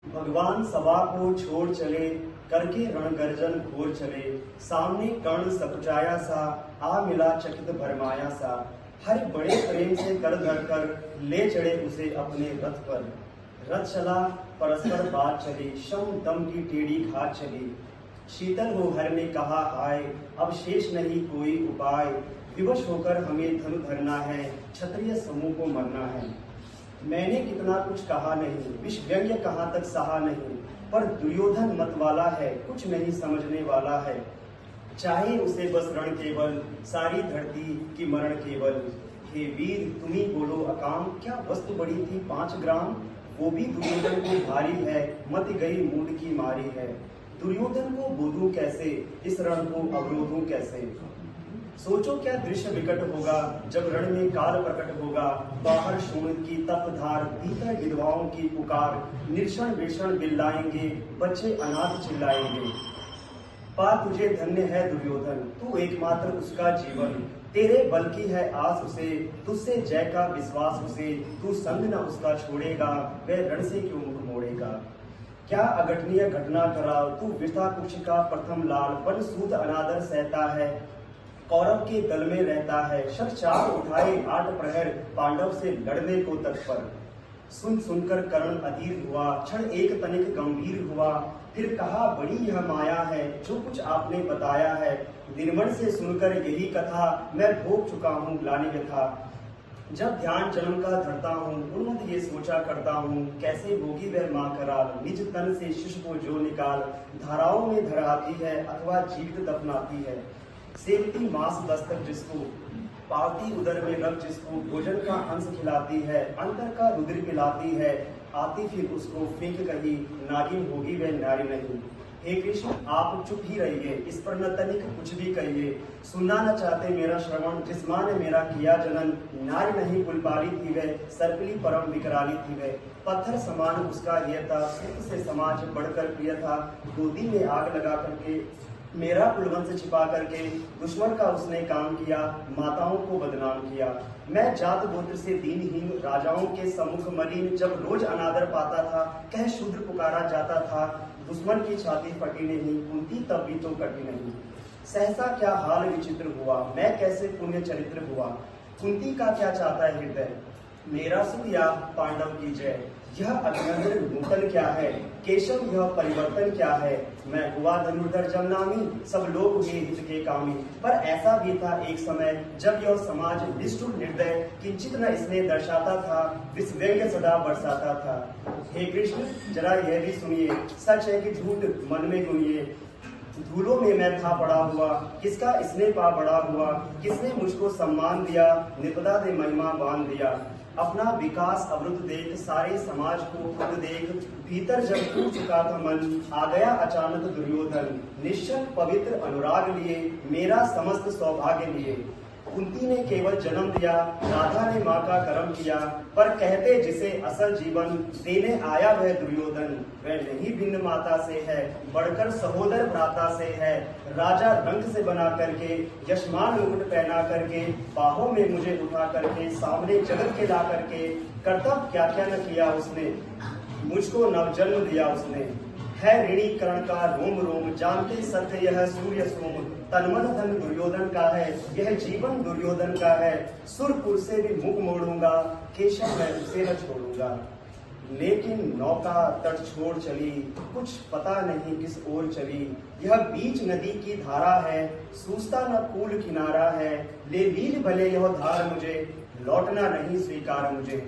भगवान सभा को छोड़ चले, करके रणगर्जन घोर चले। सामने कर्ण सकुचाया सा, आ मिला चकित भरमाया सा। हरि बड़े प्रेम से कर धरकर ले चढ़े उसे अपने रथ पर। रथ चला, परस्पर बात चली, शम दम की टेढ़ी घात चली। शीतल हो हर ने कहा आए, अब शेष नहीं कोई उपाय। विवश होकर हमें धनु धरना है, क्षत्रिय समूह को मरना है। मैंने कितना कुछ कहा नहीं, विष व्यंग्य कहाँ तक सहा नहीं। पर दुर्योधन मत वाला है, कुछ नहीं समझने वाला है। चाहे उसे बस रण केवल, सारी धरती की मरण केवल। हे वीर तुम ही बोलो अकाम, क्या वस्तु बड़ी थी 5 ग्राम। वो भी दुर्योधन को भारी है, मत गई मूड की मारी है। दुर्योधन को बोधूं कैसे, इस रण को अवरोधूं कैसे। सोचो क्या दृश्य विकट होगा, जब रण में काल प्रकट होगा। बाहर शूण की तप्तधार, भीतर विधवाओं की पुकार। निर्षण विषण बिल्लाएंगे, बच्चे अनाथ चिल्लाएंगे। पा तुझे धन्य है दुर्योधन, तू एकमात्र उसका जीवन। तेरे बल की है आस उसे, तुझसे जय का विश्वास उसे। तू संग न उसका छोड़ेगा, वह रण से क्यों मुख मोड़ेगा। क्या अघटनीय घटना करा, तू वृथा कुक्ष का प्रथम लाल। वन सूत अनादर सहता है, कौरव के दल में रहता है। शर चार उठाए 8 प्रहर, पांडव से लड़ने को तत्पर। सुन सुनकर कर्ण अधीर हुआ, क्षण एक तनिक गंभीर हुआ। फिर कहा बड़ी यह माया है, जो कुछ आपने बताया है। निर्मण से सुनकर यही कथा, मैं भोग चुका हूँ ग्लानि व्यथा। जब ध्यान जन्म का धरता हूँ, उन्मत्त ये सोचा करता हूँ। कैसे होगी वह माँ कराल, निज तन से शिशु को जो निकाल। धाराओं में धराती है, अथवा जीवित दफनाती है। सेवती मांस दस्तक जिसको, पालती उदर में रख जिसको। भोजन का अंश खिलाती है, अंतर का रुधिर पिलाती है। आती फिर उसको फेंक कहीं, नागिन होगी वह नारी नहीं। हे कृष्ण आप चुप ही रहिए, इस पर न तनिक कुछ भी कहिए। सुनना न चाहते मेरा श्रवण, जिस माँ ने मेरा किया जनन। नारी नहीं कुलपाली थी वह, सर्पिली परम विकराली थी वह। पत्थर समान उसका यह था, सुख से समाज बढ़कर प्रिय था। गोदी में आग लगा करके मेरा कुलवंश छिपा करके, दुश्मन का उसने काम किया, माताओं को बदनाम किया। मैं जात गोत्र से दीनहीन, राजाओं के सम्मुख मलिन। जब रोज अनादर पाता था, कह शूद्र पुकारा जाता था। दुश्मन की छाती फटी नहीं, कुंती तब भी तो कटी नहीं। सहसा क्या हाल विचित्र हुआ, मैं कैसे पुण्य चरित्र हुआ। कुंती का क्या चाहता है हृदय, मेरा सुख या पांडव की जय। यह अभिनंदन नूतन क्या है, केशव यह परिवर्तन क्या है। मैं हुआ धनुर्धर जमनामी, सब लोग हुए हित के कामी। पर ऐसा भी था एक समय, जब यह समाज निष्ठुर निर्दय, किंचित न इसने दर्शाता था। विष व्यंग्य सदा बरसाता था। हे कृष्ण जरा यह भी सुनिए, सच है कि झूठ मन में गुनिए। धूलों में मैं था पड़ा हुआ, किसका इसने पा बड़ा हुआ। किसने मुझको सम्मान दिया, निपदा दे महिमा बांध दिया। अपना विकास अवरुद्ध देख, सारे समाज को खुद देख। भीतर जब टूट चुका था मन, आ गया अचानक दुर्योधन। निश्चल पवित्र अनुराग लिए, मेरा समस्त सौभाग्य लिए। कुंती ने केवल जन्म दिया, राधा ने माँ का कर्म किया। पर कहते जिसे असल जीवन, देने आया वह दुर्योधन। वह नहीं भिन्न माता से है, बढ़कर सहोदर भ्राता से है। राजा रंग से बना करके, यशमान मुकुट पहना करके। बाहों में मुझे उठा करके, सामने जगत के ला करके। कर्तव्य क्या क्या न किया उसने, मुझको नवजन्म दिया उसने। है ऋणी कर्ण का रोम रोम, जानते सत्य यह सूर्य सोम। तनमन धन दुर्योधन का है, यह जीवन दुर्योधन का है। सुरपुर से भी मुख मोड़ूंगा, केशव मैं उसे न छोड़ूंगा। लेकिन नौका तट छोड़ चली, कुछ पता नहीं किस ओर चली। यह बीच नदी की धारा है, सूझता न कूल किनारा है। ले लील भले यह धार मुझे, लौटना नहीं स्वीकार मुझे।